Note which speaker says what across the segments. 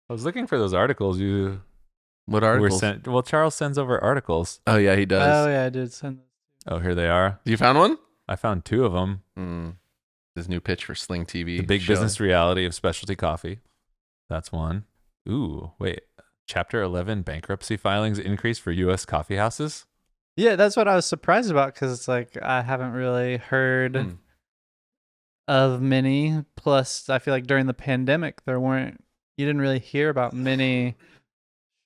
Speaker 1: I was looking for those articles you
Speaker 2: What
Speaker 1: were
Speaker 2: articles?
Speaker 1: sent. Well, Charles sends over articles.
Speaker 2: Oh yeah, he does.
Speaker 3: Oh yeah, I did send.
Speaker 1: Oh, here they are.
Speaker 2: You found one?
Speaker 1: I found 2 of them.
Speaker 2: His new pitch for Sling TV.
Speaker 1: The big
Speaker 2: show.
Speaker 1: business reality of specialty coffee. That's one. Ooh, wait. Chapter 11 bankruptcy filings increase for U.S. coffee houses.
Speaker 3: Yeah, that's what I was surprised about because it's like I haven't really heard of many. Plus, I feel like during the pandemic, you didn't really hear about many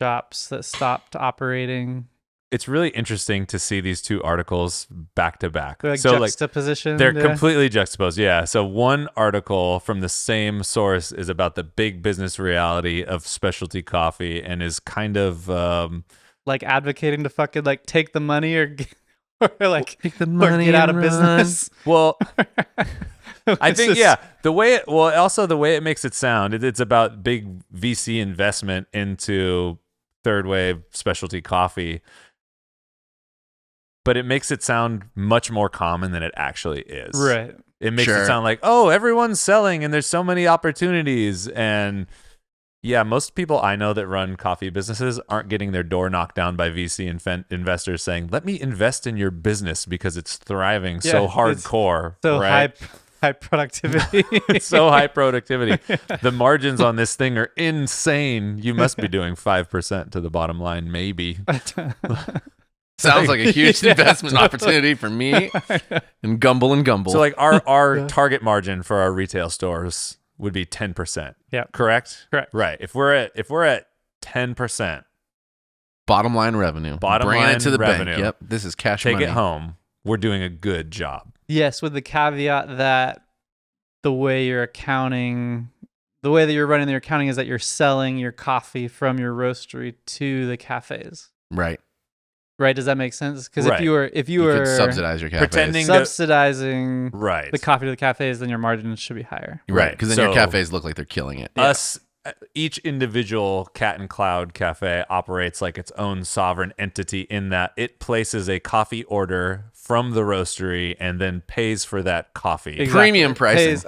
Speaker 3: shops that stopped operating.
Speaker 1: It's really interesting to see these 2 articles back to back.
Speaker 3: They're like
Speaker 1: So
Speaker 3: juxtaposition.
Speaker 1: they're completely juxtaposed. Yeah. So one article from the same source is about the big business reality of specialty coffee and is kind of
Speaker 3: like advocating to fucking like take the money or like
Speaker 2: Take the
Speaker 3: or
Speaker 2: money
Speaker 3: get out of
Speaker 2: and
Speaker 3: business.
Speaker 1: well, I
Speaker 3: It's
Speaker 1: think
Speaker 3: just-
Speaker 1: the way it makes it sound, it's about big VC investment into third wave specialty coffee. But it makes it sound much more common than it actually is.
Speaker 3: Right.
Speaker 1: It makes
Speaker 2: Sure.
Speaker 1: it sound like, oh, everyone's selling and there's so many opportunities. And yeah, most people I know that run coffee businesses aren't getting their door knocked down by VC investors saying, let me invest in your business because it's thriving so
Speaker 3: Yeah,
Speaker 1: hardcore.
Speaker 3: So
Speaker 1: right?
Speaker 3: high productivity.
Speaker 1: It's so high productivity. The margins on this thing are insane. You must be doing 5% to the bottom line, maybe.
Speaker 2: Sounds like a huge investment opportunity for me and Gumble and Gumble.
Speaker 1: So like our target margin for our retail stores would be 10%.
Speaker 3: Yeah.
Speaker 1: Correct?
Speaker 3: Correct.
Speaker 1: Right. If we're at 10%,
Speaker 2: bottom line revenue.
Speaker 1: Bottom
Speaker 2: Bringing
Speaker 1: line
Speaker 2: it to the
Speaker 1: revenue.
Speaker 2: bank. Yep. This is cash
Speaker 1: take
Speaker 2: money.
Speaker 1: it home, we're doing a good job.
Speaker 3: Yes, with the caveat that the way you're accounting, the way that you're running your accounting is that you're selling your coffee from your roastery to the cafes.
Speaker 2: Right.
Speaker 3: Right? Does that make sense? Because
Speaker 1: Right.
Speaker 3: if you
Speaker 2: You
Speaker 3: were
Speaker 2: could subsidize your cafes.
Speaker 1: Pretending-
Speaker 3: subsidizing
Speaker 1: Right.
Speaker 3: the coffee to the cafes, then your margins should be higher.
Speaker 2: Right.
Speaker 1: Right.
Speaker 2: Because then
Speaker 1: So-
Speaker 2: your cafes look like they're killing it.
Speaker 1: Us, each individual Cat and Cloud cafe operates like its own sovereign entity in that it places a coffee order from the roastery and then pays for that coffee.
Speaker 3: Exactly.
Speaker 2: Premium pricing.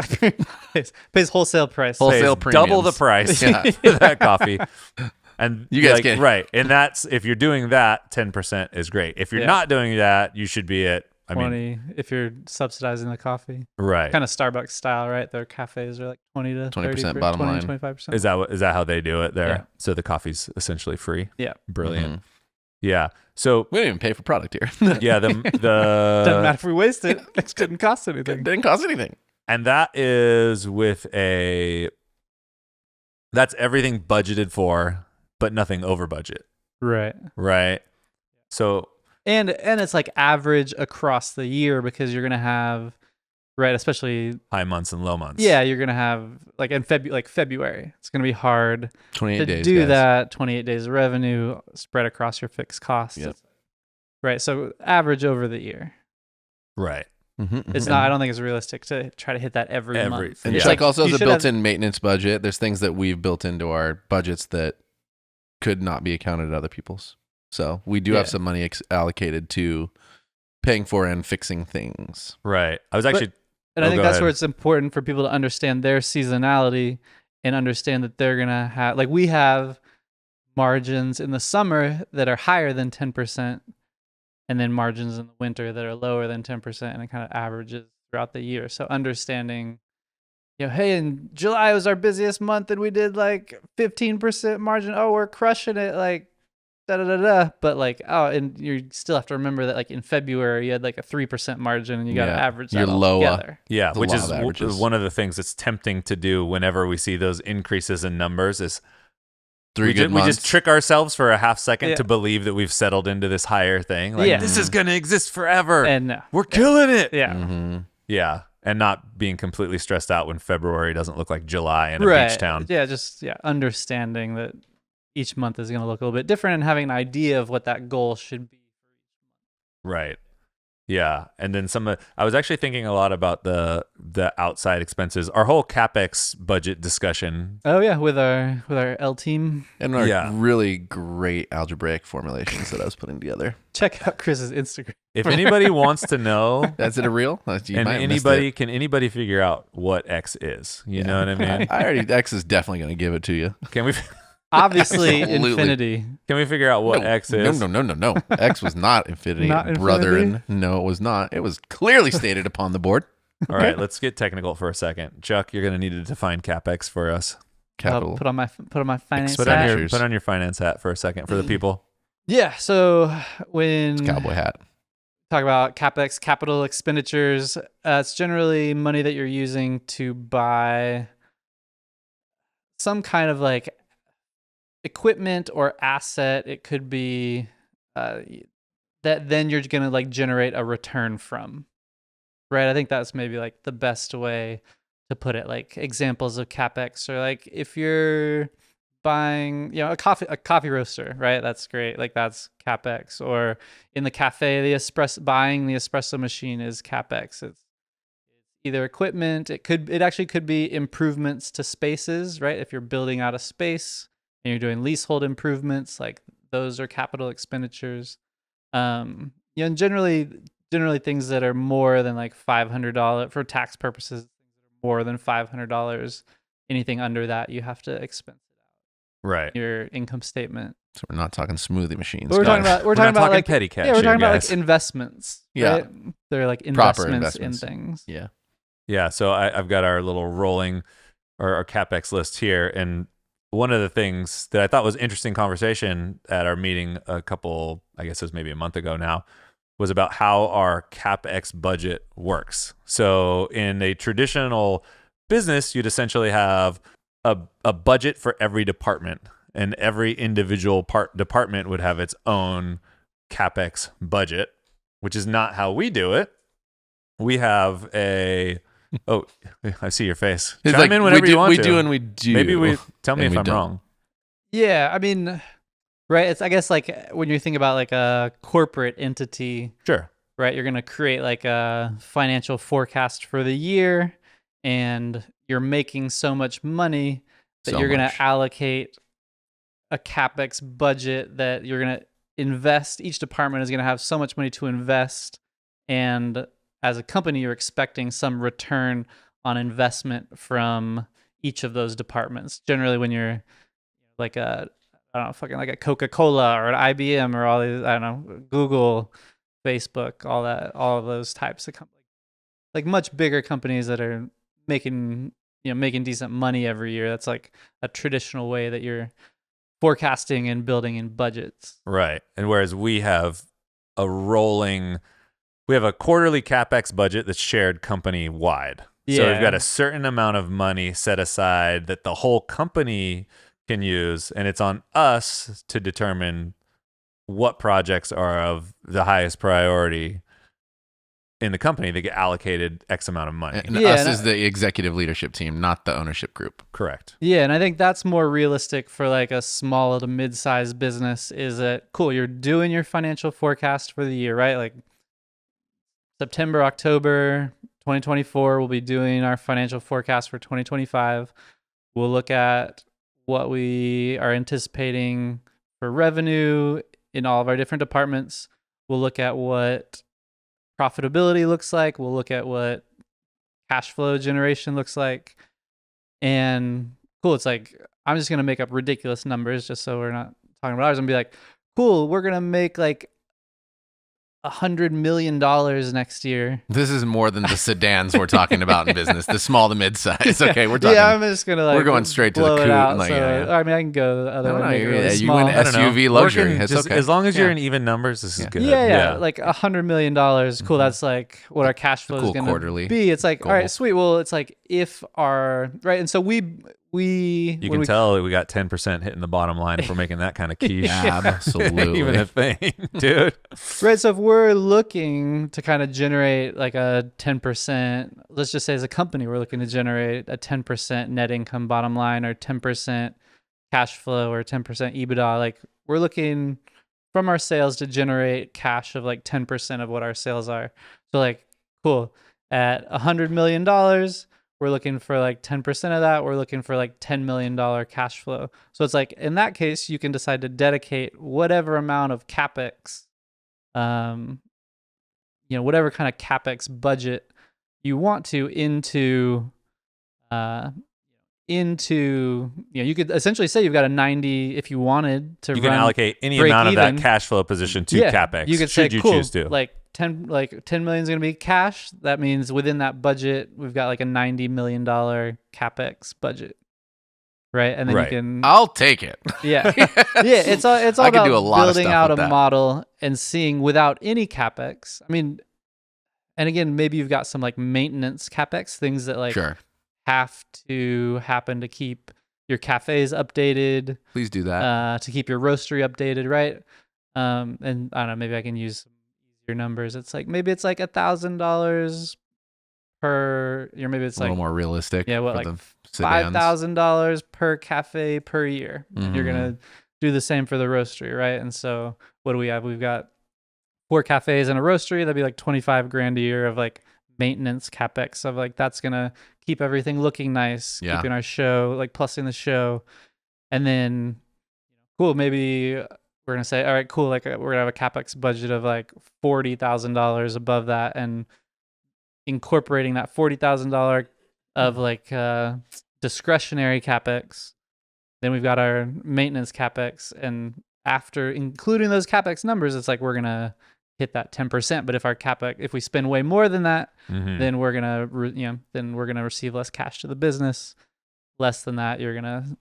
Speaker 3: Pays wholesale price.
Speaker 2: Wholesale
Speaker 1: Pays double the
Speaker 2: premiums.
Speaker 1: price
Speaker 2: Yeah.
Speaker 1: for that coffee. And
Speaker 2: You guys
Speaker 1: like,
Speaker 2: get-
Speaker 1: right. And that's, if you're doing that, 10% is great. If you're
Speaker 3: Yeah.
Speaker 1: not doing that, you should be at,
Speaker 3: 20 if you're subsidizing the coffee.
Speaker 1: right.
Speaker 3: Kind of Starbucks style, right? Their cafes are like 20 to
Speaker 2: 20%
Speaker 3: 30,
Speaker 2: bottom
Speaker 3: 20
Speaker 2: line.
Speaker 3: to 25%.
Speaker 1: Is that how they do it there?
Speaker 3: Yeah.
Speaker 1: So the coffee's essentially free.
Speaker 3: Yeah.
Speaker 1: Brilliant.
Speaker 2: Mhm.
Speaker 1: Yeah. So
Speaker 2: We didn't even pay for product here.
Speaker 1: yeah,
Speaker 3: Doesn't
Speaker 1: the
Speaker 3: matter if we waste it. It didn't cost anything.
Speaker 2: Didn't cost anything.
Speaker 1: and that is with that's everything budgeted for, but nothing over budget,
Speaker 3: Right.
Speaker 1: right? So
Speaker 3: And it's like average across the year because you're gonna have, right, especially
Speaker 1: high months and low months.
Speaker 3: yeah, you're gonna have like in February. It's gonna be hard
Speaker 2: 28
Speaker 3: to
Speaker 2: days.
Speaker 3: do
Speaker 2: guys.
Speaker 3: that. 28 days of revenue spread across your fixed costs.
Speaker 2: Yep.
Speaker 3: Right. So average over the year.
Speaker 1: Right.
Speaker 2: Mhm,
Speaker 3: It's
Speaker 2: mhm.
Speaker 3: not. I don't think it's realistic to try to hit that every month.
Speaker 2: And
Speaker 1: Yeah.
Speaker 2: Chuck also
Speaker 3: you
Speaker 2: has a
Speaker 3: should have-
Speaker 2: built-in maintenance budget. There's things that we've built into our budgets that could not be accounted at other people's. So we do have
Speaker 3: Yeah.
Speaker 2: some money allocated to paying for and fixing things.
Speaker 1: Right. I was actually
Speaker 3: And I
Speaker 1: Oh,
Speaker 3: think
Speaker 1: go
Speaker 3: that's
Speaker 1: ahead.
Speaker 3: where it's important for people to understand their seasonality and understand that they're gonna have, like, we have margins in the summer that are higher than 10%, and then margins in the winter that are lower than 10%, and it kind of averages throughout the year. So understanding, hey, in July was our busiest month and we did like 15% margin. Oh, we're crushing it, like da da da da. But like, oh, and you still have to remember that like in February you had like a 3% margin and you got to
Speaker 2: Yeah.
Speaker 3: average that
Speaker 2: You're
Speaker 3: all
Speaker 2: lower.
Speaker 3: together.
Speaker 1: yeah,
Speaker 2: There's a
Speaker 1: which
Speaker 2: lot
Speaker 1: is
Speaker 2: of averages.
Speaker 1: one of the things that's tempting to do whenever we see those increases in numbers is
Speaker 2: Three
Speaker 1: we
Speaker 2: good
Speaker 1: we
Speaker 2: months.
Speaker 1: just trick ourselves for a half second
Speaker 3: Yeah.
Speaker 1: to believe that we've settled into this higher thing. Like
Speaker 3: Yeah.
Speaker 1: this is going to exist forever.
Speaker 3: And no.
Speaker 1: We're killing it.
Speaker 3: Yeah.
Speaker 2: Mhm.
Speaker 1: Yeah. And not being completely stressed out when February doesn't look like July in a
Speaker 3: Right.
Speaker 1: beach town.
Speaker 3: Yeah, just understanding that each month is going to look a little bit different and having an idea of what that goal should be.
Speaker 1: Right. Yeah. And then I was actually thinking a lot about the outside expenses. Our whole capex budget discussion.
Speaker 3: Oh yeah, with our L team.
Speaker 2: And our
Speaker 1: Yeah.
Speaker 2: really great algebraic formulations that I was putting together.
Speaker 3: Check out Chris's Instagram.
Speaker 1: If anybody wants to know,
Speaker 2: Is it a real? You
Speaker 1: and
Speaker 2: might have missed
Speaker 1: can anybody figure out what X is? You know what I
Speaker 2: it.
Speaker 1: mean?
Speaker 2: I already, X is definitely going to give it to you.
Speaker 1: Can we
Speaker 3: Obviously,
Speaker 2: Absolutely.
Speaker 3: infinity.
Speaker 1: Can we figure out what
Speaker 2: no,
Speaker 1: X is?
Speaker 2: No. X was not infinity,
Speaker 3: Not infinity?
Speaker 2: brethren. No, it was not. It was clearly stated upon the board.
Speaker 1: All right, let's get technical for a second. Chuck, you're going to need to define capex for us.
Speaker 2: Capital.
Speaker 3: I'll put on my finance
Speaker 1: Put
Speaker 3: hat.
Speaker 1: on your finance hat for a second for the people.
Speaker 3: Yeah. So when
Speaker 2: Cowboy hat.
Speaker 3: talk about capex, capital expenditures, it's generally money that you're using to buy some kind of like equipment or asset. It could be that then you're gonna like generate a return from, right? I think that's maybe like the best way to put it. Like examples of capex are like if you're buying, a coffee roaster, right? That's great. Like that's capex. Or in the cafe, buying the espresso machine is capex. It's either equipment. It actually could be improvements to spaces, right? If you're building out a space and you're doing leasehold improvements, like those are capital expenditures. And generally things that are more than like $500 for tax purposes, more than $500. Anything under that, you have to expense
Speaker 1: Right.
Speaker 3: your income statement.
Speaker 2: So we're not talking smoothie machines.
Speaker 3: But we're talking
Speaker 2: guys.
Speaker 3: about we're talking about like
Speaker 1: petty cash.
Speaker 3: yeah, we're talking
Speaker 1: here,
Speaker 3: about
Speaker 1: guys.
Speaker 3: like investments.
Speaker 2: Yeah.
Speaker 3: Right? They're like
Speaker 2: Proper
Speaker 3: investments in
Speaker 2: investments.
Speaker 3: things.
Speaker 2: Yeah.
Speaker 1: Yeah, so I've got our little rolling or our capex list here, and one of the things that I thought was interesting conversation at our meeting a couple, I guess it was maybe a month ago now, was about how our capex budget works. So in a traditional business, you'd essentially have a budget for every department, and every individual department would have its own capex budget, which is not how we do it. We have Oh, I see your face.
Speaker 2: It's
Speaker 1: Chime
Speaker 2: like,
Speaker 1: in whenever you want
Speaker 2: we
Speaker 1: to.
Speaker 2: do and we do.
Speaker 1: Maybe tell me
Speaker 2: and
Speaker 1: if
Speaker 2: we
Speaker 1: I'm
Speaker 2: don't.
Speaker 1: wrong.
Speaker 3: Yeah, I mean, right? It's I guess like when you think about like a corporate entity,
Speaker 1: Sure.
Speaker 3: right? You're gonna create like a financial forecast for the year, and you're making so much money that
Speaker 2: So
Speaker 3: you're gonna
Speaker 2: much.
Speaker 3: allocate a capex budget that you're gonna invest. Each department is gonna have so much money to invest, and as a company, you're expecting some return on investment from each of those departments. Generally, when you're like like a Coca-Cola or an IBM or all these, I don't know, Google, Facebook, all of those types of companies, like much bigger companies that are making decent money every year. That's like a traditional way that you're forecasting and building in budgets.
Speaker 1: Right. And whereas we have a quarterly capex budget that's shared company wide. So we've got a certain amount of money set aside that the whole company can use, and it's on us to determine what projects are of the highest priority in the company that get allocated X amount of money.
Speaker 2: And
Speaker 3: Yeah,
Speaker 2: us
Speaker 3: and
Speaker 2: is the executive leadership team, not the ownership group.
Speaker 1: Correct.
Speaker 3: Yeah, and I think that's more realistic for like a small to mid-sized business. Is that cool? You're doing your financial forecast for the year, right? Like September, October 2024, we'll be doing our financial forecast for 2025. We'll look at what we are anticipating for revenue in all of our different departments. We'll look at what profitability looks like. We'll look at what cash flow generation looks like. And cool, it's like, I'm just going to make up ridiculous numbers just so we're not talking about ours and be like, cool, we're going to make like $100 million next year.
Speaker 2: This is more than the sedans we're talking about in business. The small to mid size. Okay, we're talking.
Speaker 3: Yeah, I'm just gonna like
Speaker 2: we're going straight to the
Speaker 3: blow it
Speaker 2: coupe,
Speaker 3: out.
Speaker 2: like,
Speaker 3: So,
Speaker 2: yeah.
Speaker 3: I mean, I can go the other
Speaker 2: No,
Speaker 3: way.
Speaker 2: no,
Speaker 3: Make it really
Speaker 2: yeah, you
Speaker 3: small.
Speaker 2: went
Speaker 1: I don't know.
Speaker 2: SUV luxury.
Speaker 1: Working
Speaker 2: It's
Speaker 1: just,
Speaker 2: okay.
Speaker 1: as long as you're
Speaker 2: Yeah.
Speaker 1: in even numbers, this is
Speaker 2: Yeah.
Speaker 1: good.
Speaker 3: Yeah, like $100 million. Cool. That's like what our cash flow
Speaker 2: cool
Speaker 3: is going
Speaker 2: quarterly
Speaker 3: to be. It's like,
Speaker 2: goal.
Speaker 3: all right, sweet. Well, it's like if our right, and so we
Speaker 1: You
Speaker 3: when
Speaker 1: can
Speaker 3: we-
Speaker 1: tell that we got 10% hitting the bottom line if we're making that kind of quiche.
Speaker 2: Absolutely.
Speaker 1: Even a thing, dude.
Speaker 3: right. So if we're looking to kind of generate like a 10%, let's just say as a company, we're looking to generate a 10% net income bottom line or 10% cash flow or 10% EBITDA. Like we're looking from our sales to generate cash of like 10% of what our sales are. So like, cool. At $100 million, we're looking for like 10% of that. We're looking for like $10 million cash flow. So it's like, in that case, you can decide to dedicate whatever amount of capex, whatever kind of capex budget you want to into into, you could essentially say you've got a 90 if you wanted to
Speaker 1: You can
Speaker 3: run
Speaker 1: allocate any
Speaker 3: break
Speaker 1: amount of
Speaker 3: even.
Speaker 1: that cash flow position to
Speaker 3: Yeah,
Speaker 1: capex.
Speaker 3: you could say,
Speaker 1: should you
Speaker 3: cool,
Speaker 1: choose to.
Speaker 3: like 10 million is going to be cash. That means within that budget, we've got like a $90 million capex budget, right? And then you
Speaker 1: Right.
Speaker 3: can,
Speaker 2: I'll take it.
Speaker 3: yeah, it's all
Speaker 2: I can
Speaker 3: about
Speaker 2: do a lot of
Speaker 3: building
Speaker 2: stuff
Speaker 3: out
Speaker 2: with
Speaker 3: a
Speaker 2: that.
Speaker 3: model and seeing without any capex. I mean, and again, maybe you've got some like maintenance capex things that like
Speaker 2: Sure.
Speaker 3: have to happen to keep your cafes updated,
Speaker 2: Please do that.
Speaker 3: to keep your roastery updated, right? And I don't know, maybe I can use some easier numbers. It's like maybe it's like $1,000 per year. Maybe it's
Speaker 2: a little
Speaker 3: like
Speaker 2: more realistic.
Speaker 3: yeah, what,
Speaker 2: for
Speaker 3: like
Speaker 2: the sedans.
Speaker 3: $5,000 per cafe per year. And you're
Speaker 2: Mhm.
Speaker 3: gonna do the same for the roastery, right? And so what do we have? We've got 4 cafes and a roastery. That'd be like 25 grand a year of like maintenance capex of like that's gonna keep everything looking nice,
Speaker 2: Yeah.
Speaker 3: keeping our show like plussing the show, and then cool, maybe we're gonna say all right, cool, like we're gonna have a capex budget of like $40,000 above that, and incorporating that $40,000 of like discretionary capex. Then we've got our maintenance capex, and after including those capex numbers, it's like we're gonna hit that 10%. But if our capex, if we spend way more than that,
Speaker 1: Mhm.
Speaker 3: then we're gonna then we're gonna receive less cash to the business. Less than that, you're gonna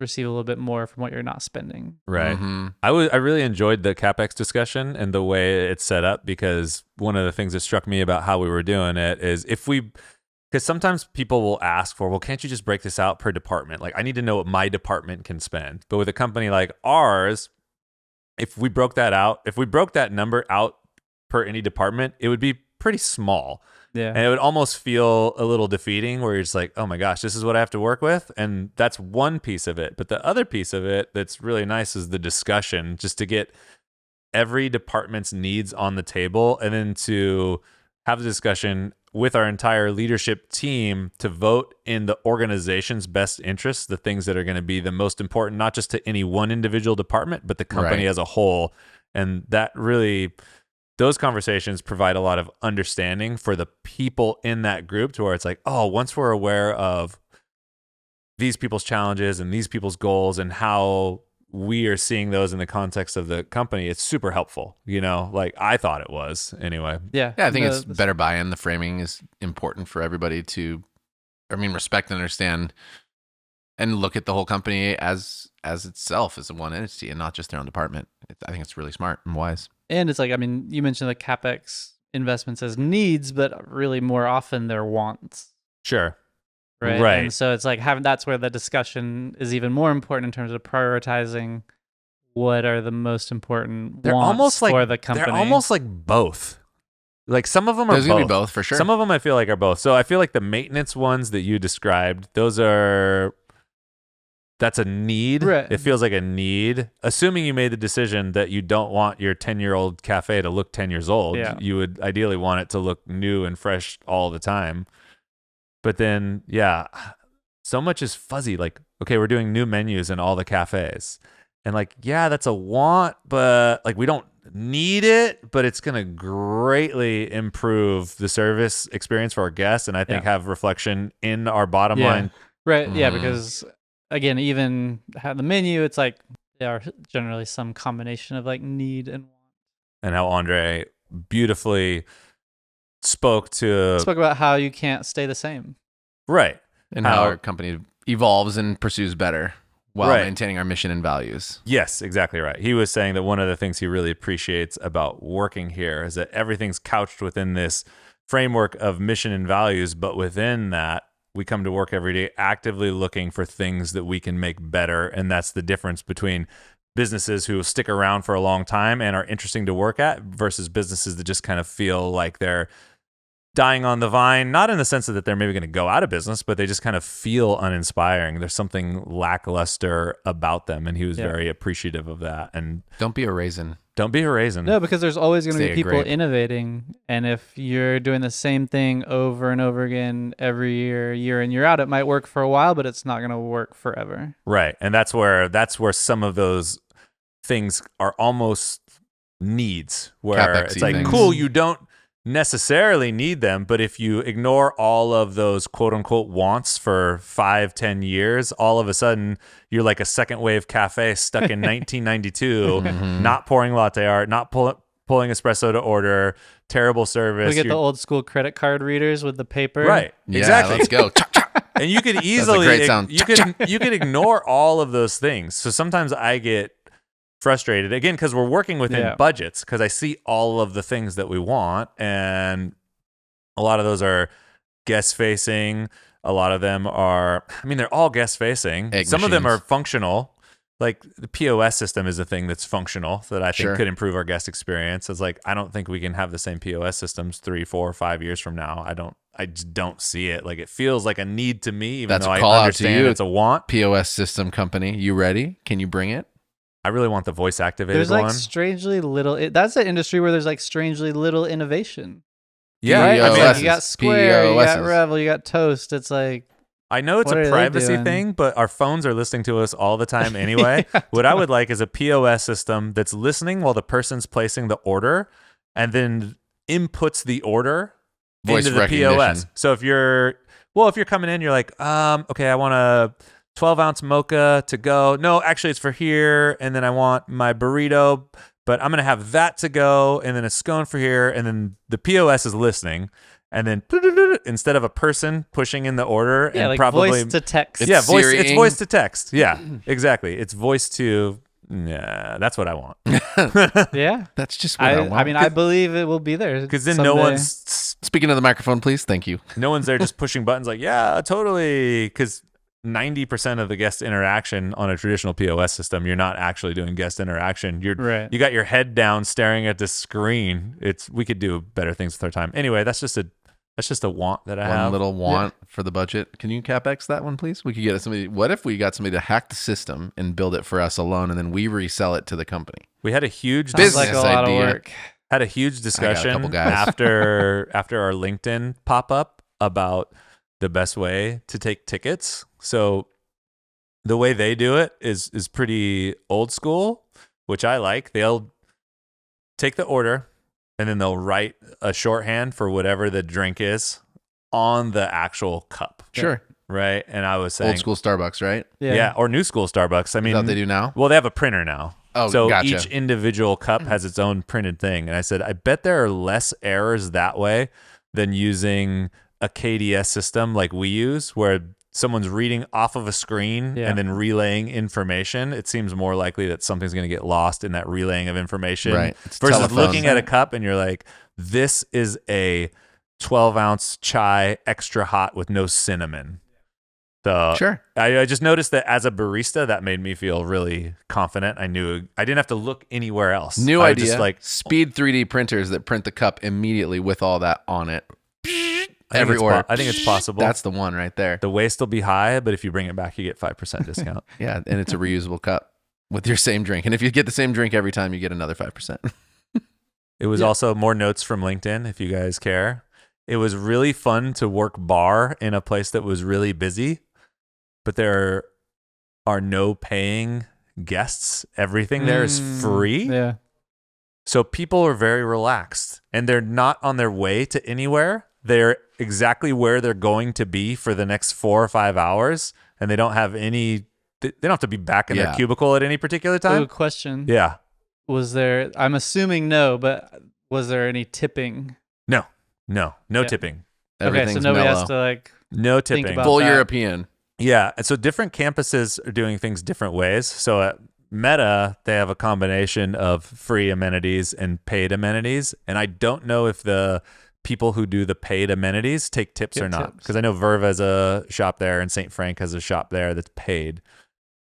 Speaker 3: receive a little bit more from what you're not spending.
Speaker 1: Right.
Speaker 2: Mhm.
Speaker 1: I really enjoyed the capex discussion and the way it's set up, because one of the things that struck me about how we were doing it is because sometimes people will ask for, well, can't you just break this out per department? Like, I need to know what my department can spend. But with a company like ours, if we broke that number out per any department, it would be pretty small.
Speaker 3: Yeah.
Speaker 1: And it would almost feel a little defeating, where you're just like, oh my gosh, this is what I have to work with. And that's one piece of it. But the other piece of it that's really nice is the discussion, just to get every department's needs on the table, and then to have the discussion with our entire leadership team to vote in the organization's best interests, the things that are going to be the most important, not just to any one individual department, but the company
Speaker 2: Right.
Speaker 1: as a whole. And that really, those conversations provide a lot of understanding for the people in that group, to where it's like, oh, once we're aware of these people's challenges and these people's goals and how we are seeing those in the context of the company, it's super helpful. Like I thought it was anyway.
Speaker 3: Yeah.
Speaker 2: Yeah, I think it's
Speaker 3: the-
Speaker 2: better buy-in. The framing is important for everybody to, respect and understand, and look at the whole company as itself, as one entity, and not just their own department. I think it's really smart and wise.
Speaker 3: And it's like, I mean, you mentioned the capex investments as needs, but really more often they're wants.
Speaker 1: Sure.
Speaker 3: Right.
Speaker 1: Right.
Speaker 3: And so it's like that's where the discussion is even more important in terms of prioritizing what are the most important
Speaker 1: They're
Speaker 3: wants
Speaker 1: almost like
Speaker 3: for the company.
Speaker 1: They're almost like both. Like some of them are
Speaker 2: There's
Speaker 1: both.
Speaker 2: gonna be both for sure.
Speaker 1: Some of them I feel like are both. So I feel like the maintenance ones that you described, that's a need.
Speaker 3: Right.
Speaker 1: It feels like a need. Assuming you made the decision that you don't want your 10-year-old cafe to look 10 years old,
Speaker 3: Yeah.
Speaker 1: you would ideally want it to look new and fresh all the time. But then, yeah, so much is fuzzy. Like, okay, we're doing new menus in all the cafes. And like, yeah, that's a want, but like we don't need it, but it's going to greatly improve the service experience for our guests, and I think have reflection in our bottom line.
Speaker 3: Right. Yeah,
Speaker 2: Mhm.
Speaker 3: because again, even the menu, it's like there are generally some combination of like need and want.
Speaker 1: And how Andre beautifully spoke
Speaker 3: about how you can't stay the same.
Speaker 1: Right.
Speaker 2: And how our company evolves and pursues better while
Speaker 1: Right.
Speaker 2: maintaining our mission and values.
Speaker 1: Yes, exactly right. He was saying that one of the things he really appreciates about working here is that everything's couched within this framework of mission and values, but within that, we come to work every day actively looking for things that we can make better. And that's the difference between businesses who stick around for a long time and are interesting to work at versus businesses that just kind of feel like they're dying on the vine, not in the sense that they're maybe going to go out of business, but they just kind of feel uninspiring. There's something lackluster about them, and he was very appreciative of that. And
Speaker 2: Don't be a raisin.
Speaker 1: don't be a raisin.
Speaker 3: No, because there's always going to
Speaker 2: Stay
Speaker 3: be
Speaker 2: a
Speaker 3: people
Speaker 2: grape.
Speaker 3: innovating, and if you're doing the same thing over and over again every year in, year out, it might work for a while, but it's not going to work forever.
Speaker 1: Right. And that's where some of those things are almost needs, where
Speaker 2: CapEx-y
Speaker 1: it's like,
Speaker 2: things.
Speaker 1: cool, you don't necessarily need them, but if you ignore all of those quote unquote wants for 5-10 years, all of a sudden you're like a second wave cafe stuck in 1992, not pouring latte art, not pulling espresso to order, terrible service.
Speaker 3: We get the old school credit card readers with the paper.
Speaker 1: Right.
Speaker 2: Yeah,
Speaker 1: Exactly.
Speaker 2: let's go.
Speaker 1: And you could easily
Speaker 2: great sound.
Speaker 1: you could ignore all of those things. So sometimes I get frustrated again because we're working within budgets, because I see all of the things that we want, and a lot of those are guest facing. A lot of them are, I mean, they're all guest facing. Some of them are functional. Like the POS system is a thing that's functional that I think could improve our guest experience. It's like, I don't think we can have the same POS systems 3, 4, 5 years from now. I just don't see it. Like, it feels like a need to me, even
Speaker 2: That's
Speaker 1: though
Speaker 2: a
Speaker 1: I
Speaker 2: call out to
Speaker 1: understand
Speaker 2: you.
Speaker 1: it's a want.
Speaker 2: POS system company, you ready? Can you bring it?
Speaker 1: I really want the voice activated
Speaker 3: There's like
Speaker 1: one.
Speaker 3: strangely little. That's an industry where there's like strangely little innovation.
Speaker 1: Yeah,
Speaker 3: Right? I mean,
Speaker 2: POSs.
Speaker 3: you got Square, you got
Speaker 2: POSs.
Speaker 3: Revel, you got Toast. It's like,
Speaker 1: I know it's
Speaker 3: What
Speaker 1: a
Speaker 3: are they
Speaker 1: privacy
Speaker 3: doing?
Speaker 1: thing, but our phones are listening to us all the time anyway. What I would like is a POS system that's listening while the person's placing the order and then inputs the order
Speaker 2: Voice
Speaker 1: into the
Speaker 2: recognition.
Speaker 1: POS. So if you're coming in, you're like, okay, I want a 12-ounce mocha to go. No, actually it's for here. And then I want my burrito, but I'm going to have that to go. And then a scone for here. And then the POS is listening. And then instead of a person pushing in the order
Speaker 3: yeah,
Speaker 1: and
Speaker 3: like
Speaker 1: probably
Speaker 3: voice to text.
Speaker 2: It's
Speaker 1: it's
Speaker 2: Siri-ing.
Speaker 1: voice to text. Yeah, exactly. It's voice to. Yeah, that's what I want.
Speaker 3: Yeah.
Speaker 2: That's just what I want.
Speaker 3: I mean, I believe it will be there.
Speaker 1: Because then
Speaker 3: someday.
Speaker 2: Speaking of the microphone, please. Thank you.
Speaker 1: no one's there just pushing buttons like, yeah, totally. Because 90% of the guest interaction on a traditional POS system, you're not actually doing guest interaction.
Speaker 3: Right.
Speaker 1: You got your head down staring at the screen. We could do better things with our time. Anyway, that's just a want that I
Speaker 2: One
Speaker 1: have.
Speaker 2: little want for the budget. Can you capex that one, please? We could get somebody. What if we got somebody to hack the system and build it for us alone, and then we resell it to the company?
Speaker 1: We had a huge
Speaker 3: Sounds like a
Speaker 2: business
Speaker 3: lot of
Speaker 2: idea.
Speaker 3: work.
Speaker 1: had a huge discussion
Speaker 2: couple guys.
Speaker 1: after our LinkedIn pop up about the best way to take tickets. So the way they do it is pretty old school, which I like. They'll take the order and then they'll write a shorthand for whatever the drink is on the actual cup.
Speaker 2: Sure.
Speaker 1: Right. And I was saying
Speaker 2: Old school Starbucks, right?
Speaker 1: yeah, or new school Starbucks. I
Speaker 2: Is
Speaker 1: mean,
Speaker 2: that what they do now?
Speaker 1: well, they have a printer now.
Speaker 2: Oh,
Speaker 1: So
Speaker 2: gotcha.
Speaker 1: each individual cup has its own printed thing. And I said, I bet there are less errors that way than using a KDS system like we use, where someone's reading off of a screen and then relaying information. It seems more likely that something's going to get lost in that relaying of information
Speaker 2: Right. It's
Speaker 1: versus
Speaker 2: telephone.
Speaker 1: looking at a cup and you're like, this is a 12-ounce chai extra hot with no cinnamon. So
Speaker 2: Sure.
Speaker 1: I just noticed that as a barista, that made me feel really confident. I knew I didn't have to look anywhere else.
Speaker 2: New
Speaker 1: I
Speaker 2: idea.
Speaker 1: Just like
Speaker 2: speed 3D printers that print the cup immediately with all that on it. Every order.
Speaker 1: I think it's possible.
Speaker 2: That's the one right there.
Speaker 1: The waste will be high, but if you bring it back, you get 5% discount.
Speaker 2: Yeah, and it's a reusable cup with your same drink. And if you get the same drink every time, you get another 5%.
Speaker 1: It was also more notes from LinkedIn, if you guys care. It was really fun to work bar in a place that was really busy, but there are no paying guests. Everything there is free.
Speaker 3: Yeah.
Speaker 1: So people are very relaxed and they're not on their way to anywhere. They're exactly where they're going to be for the next 4 or 5 hours. And they don't have they don't have to be back in their cubicle at any particular time.
Speaker 3: Good question.
Speaker 1: Yeah.
Speaker 3: Was there, I'm assuming no, but was there any tipping?
Speaker 1: No
Speaker 3: Yeah.
Speaker 1: tipping.
Speaker 3: Okay, so
Speaker 2: Everything's
Speaker 3: nobody
Speaker 2: mellow.
Speaker 3: has to like
Speaker 1: No
Speaker 3: think
Speaker 1: tipping.
Speaker 3: about
Speaker 2: Full
Speaker 3: that.
Speaker 2: European.
Speaker 1: Yeah. And so different campuses are doing things different ways. So at Meta, they have a combination of free amenities and paid amenities. And I don't know if the people who do the paid amenities take tips
Speaker 3: Get
Speaker 1: or not.
Speaker 3: tips.
Speaker 1: Because I know Verve has a shop there and St. Frank has a shop there that's paid.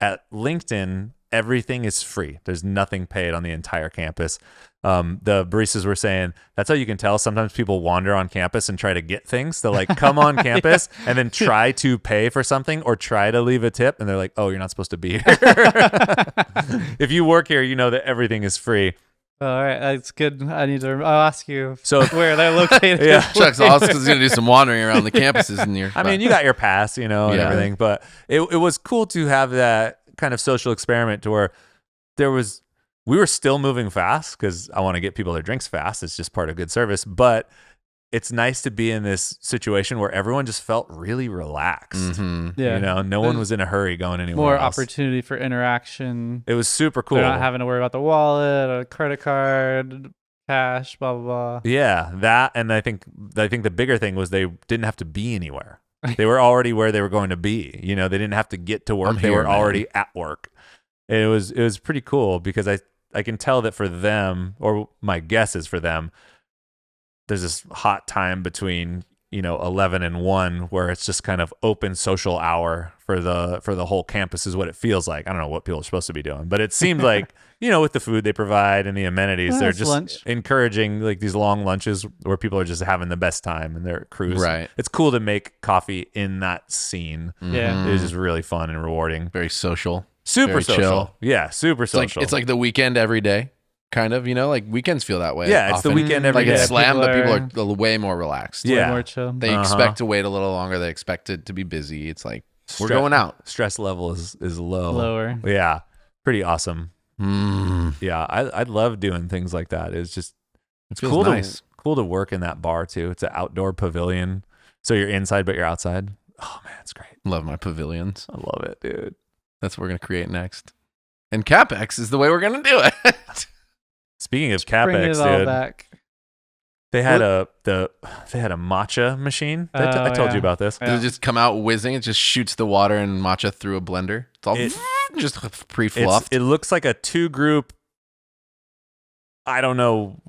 Speaker 1: At LinkedIn, everything is free. There's nothing paid on the entire campus. The baristas were saying that's how you can tell sometimes people wander on campus and try to get things. They'll like come on campus and then try to pay for something or try to leave a tip. And they're like, oh, you're not supposed to be here. If you work here, you know that everything is free.
Speaker 3: All right, that's good. I'll ask you
Speaker 1: So
Speaker 3: where they're located.
Speaker 1: Yeah.
Speaker 2: Chuck's also going to do some wandering around the campuses in your.
Speaker 1: I mean, you got your pass, and
Speaker 2: Yeah.
Speaker 1: everything, but it was cool to have that kind of social experiment to where we were still moving fast because I want to get people their drinks fast. It's just part of good service. But it's nice to be in this situation where everyone just felt really relaxed.
Speaker 2: Mm-hmm.
Speaker 3: Yeah.
Speaker 1: You know, no one was in a hurry going anywhere
Speaker 3: More
Speaker 1: else.
Speaker 3: opportunity for interaction.
Speaker 1: It was super cool.
Speaker 3: They're not having to worry about the wallet, a credit card, cash, blah blah blah.
Speaker 1: Yeah, that, and I think the bigger thing was they didn't have to be anywhere. They were already where they were going to be. You know, they didn't have to get to work.
Speaker 2: I'm
Speaker 1: They
Speaker 2: here,
Speaker 1: were
Speaker 2: man.
Speaker 1: already at work. It was pretty cool because I can tell that for them, or my guess is for them, there's this hot time between 11 and 1 where it's just kind of open social hour for the whole campus is what it feels like. I don't know what people are supposed to be doing, but it seems like with the food they provide and the amenities,
Speaker 3: Well,
Speaker 1: they're
Speaker 3: it's
Speaker 1: just
Speaker 3: lunch.
Speaker 1: encouraging like these long lunches where people are just having the best time in their cruise.
Speaker 2: Right.
Speaker 1: It's cool to make coffee in that scene.
Speaker 3: Yeah.
Speaker 2: Mhm.
Speaker 1: It was just really fun and rewarding.
Speaker 2: Very social.
Speaker 1: Super
Speaker 2: Very
Speaker 1: social.
Speaker 2: chill.
Speaker 1: Yeah, super
Speaker 2: It's like
Speaker 1: social.
Speaker 2: the weekend every day, kind of. Like weekends feel that way.
Speaker 1: Yeah, it's the
Speaker 2: often.
Speaker 1: weekend every
Speaker 2: Like
Speaker 1: day.
Speaker 2: it's slammed, but
Speaker 3: People
Speaker 2: people are way more relaxed.
Speaker 3: Way
Speaker 1: Yeah.
Speaker 3: more chill.
Speaker 2: They expect to wait a little longer. They expect it to be busy. It's like we're
Speaker 1: Stre-
Speaker 2: going out.
Speaker 1: Stress level is low.
Speaker 3: Lower.
Speaker 1: Yeah, pretty awesome.
Speaker 2: Mm.
Speaker 1: Yeah, I love doing things like that. It's just it's
Speaker 2: Feels
Speaker 1: cool
Speaker 2: nice.
Speaker 1: cool to work in that bar too. It's an outdoor pavilion, so you're inside but you're outside. Oh man, it's great.
Speaker 2: Love my pavilions.
Speaker 1: I love it, dude.
Speaker 2: That's what we're gonna create next. And capex is the way we're gonna do it.
Speaker 1: Speaking of
Speaker 3: Bring
Speaker 1: capex,
Speaker 3: it all
Speaker 1: dude,
Speaker 3: back.
Speaker 1: they had a matcha machine. I
Speaker 3: Oh,
Speaker 1: told
Speaker 3: yeah.
Speaker 1: you about this.
Speaker 2: Does it just come out whizzing? It just shoots the water and matcha through a blender. It's all
Speaker 1: It-
Speaker 2: just pre-fluffed.
Speaker 1: It looks like a 2-group. I don't know.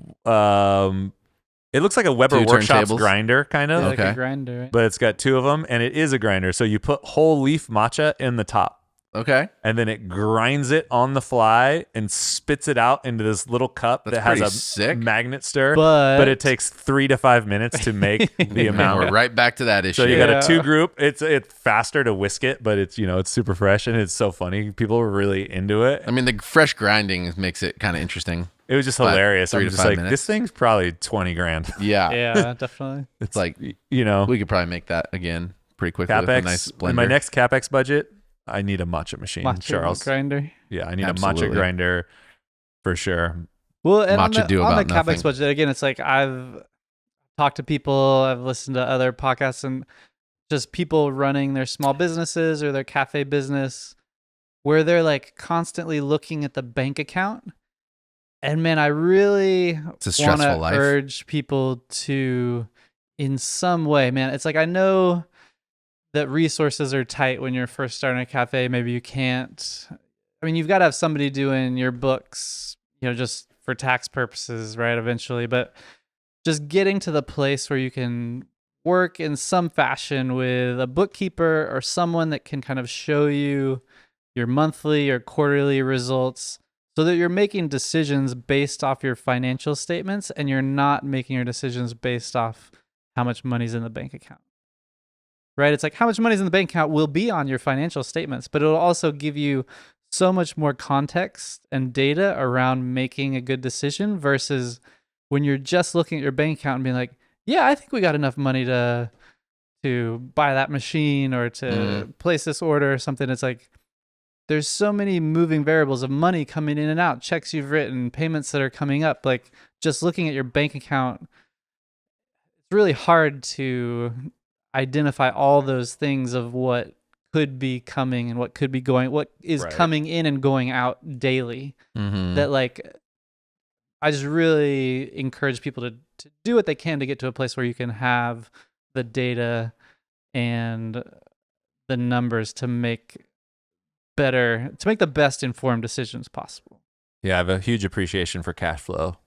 Speaker 1: It looks like a Weber
Speaker 2: 2
Speaker 1: Workshops
Speaker 2: turntables?
Speaker 1: grinder kind of.
Speaker 3: Yeah, like
Speaker 2: Okay.
Speaker 3: a grinder. Right?
Speaker 1: But it's got 2 of them, and it is a grinder. So you put whole leaf matcha in the top,
Speaker 2: Okay.
Speaker 1: and then it grinds it on the fly and spits it out into this little cup
Speaker 2: That's
Speaker 1: that has
Speaker 2: pretty
Speaker 1: a
Speaker 2: sick.
Speaker 1: magnet stir.
Speaker 3: But
Speaker 1: It takes 3 to 5 minutes to make the
Speaker 2: And
Speaker 1: amount.
Speaker 2: we're right back to that issue.
Speaker 1: So you got
Speaker 3: Yeah.
Speaker 1: a 2-group. It's faster to whisk it, but it's it's super fresh and it's so funny. People were really into it.
Speaker 2: I mean, the fresh grinding makes it kind of interesting.
Speaker 1: It was just
Speaker 2: But
Speaker 1: hilarious.
Speaker 2: 3
Speaker 1: I'm
Speaker 2: to
Speaker 1: just
Speaker 2: 5
Speaker 1: like,
Speaker 2: minutes.
Speaker 1: this thing's probably 20 grand.
Speaker 2: Yeah.
Speaker 3: yeah, definitely.
Speaker 2: It's like
Speaker 1: We
Speaker 2: we could probably make that again pretty quickly with a nice
Speaker 1: capex
Speaker 2: blender.
Speaker 1: in my next capex budget. I need a matcha machine,
Speaker 3: Matcha
Speaker 1: Charles.
Speaker 3: grinder.
Speaker 1: Yeah, I need
Speaker 2: Absolutely.
Speaker 1: a matcha grinder for sure.
Speaker 3: Well, and
Speaker 2: Matcha do
Speaker 3: on the
Speaker 2: about
Speaker 3: capex
Speaker 2: nothing.
Speaker 3: budget again, it's like I've talked to people, I've listened to other podcasts, and just people running their small businesses or their cafe business, where they're like constantly looking at the bank account. And man, I really
Speaker 2: It's a
Speaker 3: want
Speaker 2: stressful
Speaker 3: to
Speaker 2: life.
Speaker 3: urge people to, in some way, man. It's like I know that resources are tight when you're first starting a cafe. Maybe you can't. I mean, you've got to have somebody doing your books, just for tax purposes, right? Eventually, but just getting to the place where you can work in some fashion with a bookkeeper or someone that can kind of show you your monthly or quarterly results so that you're making decisions based off your financial statements and you're not making your decisions based off how much money's in the bank account. Right? It's like how much money's in the bank account will be on your financial statements, but it'll also give you so much more context and data around making a good decision versus when you're just looking at your bank account and being like, yeah, I think we got enough money to buy that machine or to place this order or something. It's like there's so many moving variables of money coming in and out, checks you've written, payments that are coming up. Like just looking at your bank account, it's really hard to identify all those things of what could be coming and what could be going, what is
Speaker 1: Right.
Speaker 3: coming in and going out daily.
Speaker 2: Mhm.
Speaker 3: That like I just really encourage people to do what they can to get to a place where you can have the data and the numbers to make the best informed decisions possible.
Speaker 1: Yeah, I have a huge appreciation for cash flow,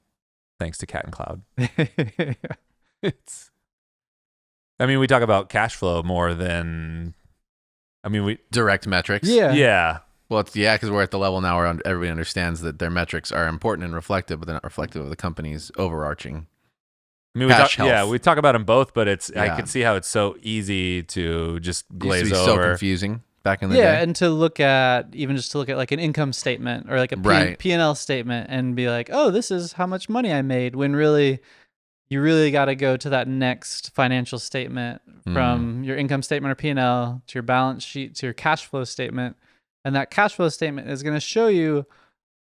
Speaker 1: thanks to Cat and Cloud. We talk about cash flow more than.
Speaker 2: Direct metrics.
Speaker 1: Yeah,
Speaker 2: Well, it's because we're at the level now where everybody understands that their metrics are important and reflective, but they're not reflective of the company's overarching.
Speaker 1: we
Speaker 2: Cash
Speaker 1: talk.
Speaker 2: health.
Speaker 1: Yeah, we talk about them both, but I
Speaker 2: Yeah.
Speaker 1: can see how it's so easy to just
Speaker 2: It used
Speaker 1: glaze
Speaker 2: to be so
Speaker 1: over.
Speaker 2: confusing back in the
Speaker 3: Yeah,
Speaker 2: day.
Speaker 3: and to look at like an income statement or like a
Speaker 2: Right.
Speaker 3: P&L statement and be like, oh, this is how much money I made, when really you really got to go to that next financial statement from your income statement or P&L to your balance sheet to your cash flow statement. And that cash flow statement is going to show you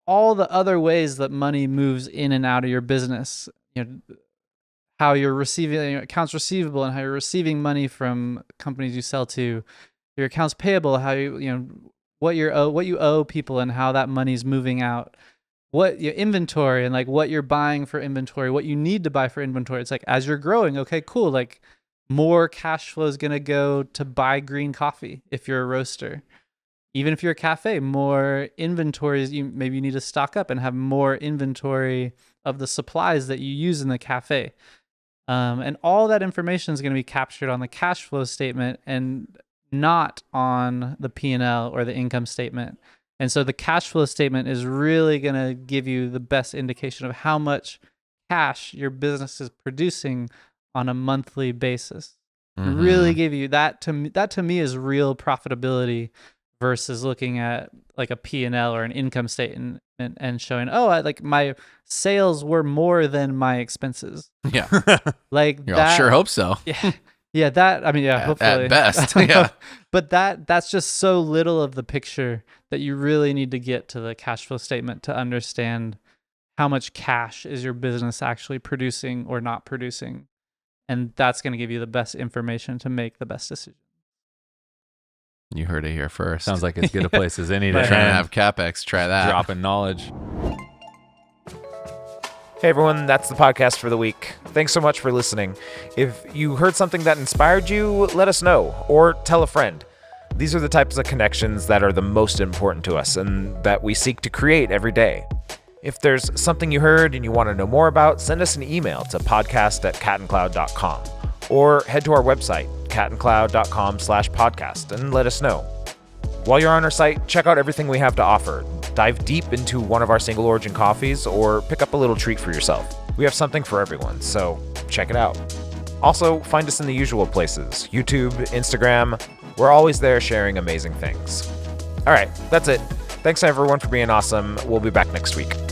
Speaker 3: all the other ways that money moves in and out of your business. How you're receiving accounts receivable and how you're receiving money from companies you sell to, your accounts payable, how what you owe people and how that money's moving out, what your inventory and like what you're buying for inventory, what you need to buy for inventory. It's like as you're growing, okay, cool, like more cash flow is going to go to buy green coffee if you're a roaster. Even if you're a cafe, more inventories, maybe you need to stock up and have more inventory of the supplies that you use in the cafe. And all that information is going to be captured on the cash flow statement and not on the P&L or the income statement. And so the cash flow statement is really going to give you the best indication of how much cash your business is producing on a monthly basis.
Speaker 2: Mm-hmm.
Speaker 3: Really give you that to me is real profitability versus looking at like a P&L or an income statement and showing, like my sales were more than my expenses.
Speaker 2: Yeah.
Speaker 3: Like
Speaker 2: I sure hope so.
Speaker 3: Yeah. Yeah, hopefully.
Speaker 2: At best, yeah.
Speaker 3: But that's just so little of the picture that you really need to get to the cash flow statement to understand how much cash is your business actually producing or not producing. And that's going to give you the best information to make the best decision.
Speaker 2: You heard it here first.
Speaker 1: Sounds like as good a place as any to
Speaker 2: Trying to have capex. Try that.
Speaker 1: dropping knowledge.
Speaker 4: Hey everyone, that's the podcast for the week. Thanks so much for listening. If you heard something that inspired you, let us know, or tell a friend. These are the types of connections that are the most important to us and that we seek to create every day. If there's something you heard and you want to know more about, send us an email to podcast@catandcloud.com or head to our website, catandcloud.com/podcast, and let us know. While you're on our site, check out everything we have to offer. Dive deep into one of our single origin coffees or pick up a little treat for yourself. We have something for everyone, so check it out. Also, find us in the usual places, YouTube, Instagram. We're always there sharing amazing things. All right, that's it. Thanks everyone for being awesome. We'll be back next week.